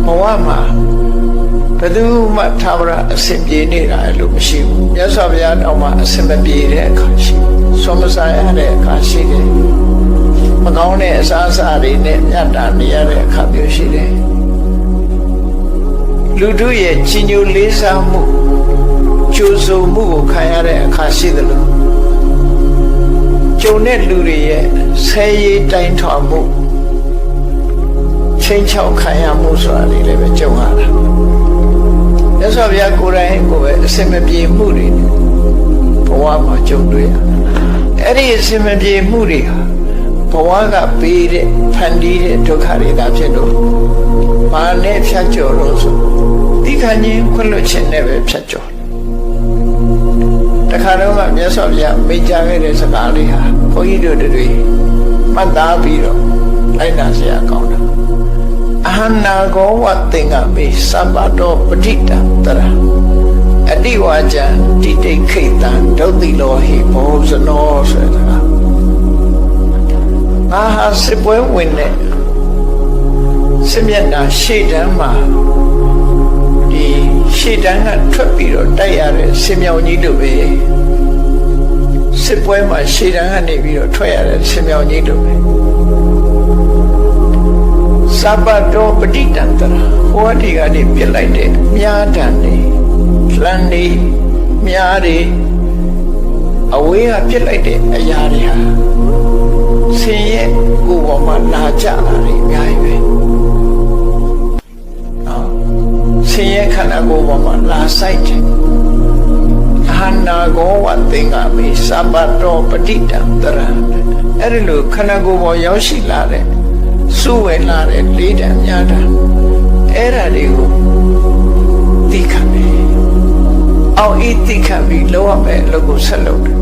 ဘဝမှာဘယ်သူမှသာဝရအစဉ်ပြေနေတာလို့မရှိဘူးမြတ်စွာဘုရားတောင်မှအစဉ်မပြေတဲ့အခါရှိဆွမ်းမစားရတဲ့အခါရှိတယ်မကောင်းတဲ့အစားအစာတွေနဲ့မြတ်တာနေရတဲ့အခါမျိုးရှိတယ်လူတို့ရဲ့ကြီးညိုလေးစားမှုကြိုးစုံမှုကိုခံရတဲ့အခါရှိတယ်လို့ကြုံတဲ့လူတွေရဲ့ဆဲရေးတိုင်းထွာမှုချင်းချောက်ခံရမှုဆိုတာတွေလည်းပဲကြုံရတာမြတ်စွာဘုရားကိုယ်တိုင်ကိုပဲအစင်မပြေမှုတွေဘဝမှာကြုံတွေ့ရအဲ့ဒီအစင်မပြေမှုတွေဟာဘဝကပေးတဲ့ဖန်တီးတဲ့ဒုက္ခတွေသာဖြစ်လို့ဘာနဲ့ဖြတ်ကျော်လို့ဆိုဒီခဏချင်းခွင့်လွှတ်ခြင်းနဲ့ပဲဖြတ်ကျော်တခါတော့မြတ်စွာဘုရားမိန့်ကြားခဲ့တဲ့စကားလေးဟာဘုန်းကြီးတို့တွေမှတ်သားပြီးတော့လိုက်နာเสียကောင်းတာအဟနာကောဝသင်္ကမေသဗ္ဗတောပဋိတံတရအတိဝါကျံတိတိခိတံဒုတိလောဟိဘောဇနောဆိုတာငါဟာစစ်ပွဲဝင်တဲ့စစ်မျက်နှာရှေ့တန်းမှာဒီရှေ့တန်းကထွက်ပြီးတော့တိုက်ရတဲ့စစ်မြောင်ကြီးတို့ပဲစစ်ပွဲမှာရှေ့တန်းကနေပြီးတော့ထွက်ရတဲ့စစ်မြောင်ကြီးတို့ပဲသဗ္ဗတောပဋိတံတရဟောဒီကနေပြစ်လိုက်တဲ့မြားတန်နေလမ်းနေမြားတွေအဝေးကပြစ်လိုက်တဲ့အရာတွေဟာဆင်းရဲကိုယ်ပေါ်မှာလာကြတာတွေအများကြီးပဲဆင်းရဲခန္ဓာကိုယ်ပေါ်မှာလာဆိုင်တယ်အဟနာကောဝသင်္ကမေသဗ္ဗတောပဋိတံတရအဲ့ဒီလိုခန္ဓာကိုယ်ပေါ်ရောက်ရှိလာတဲ့စုဝေလာတဲ့လေးတံများတာအဲ့ဒါတွေကိုသိခံတယ်အောင်ဤသိခံပြီးလောက်ရမယ်လို့ကိုဆက်လုပ်တယ်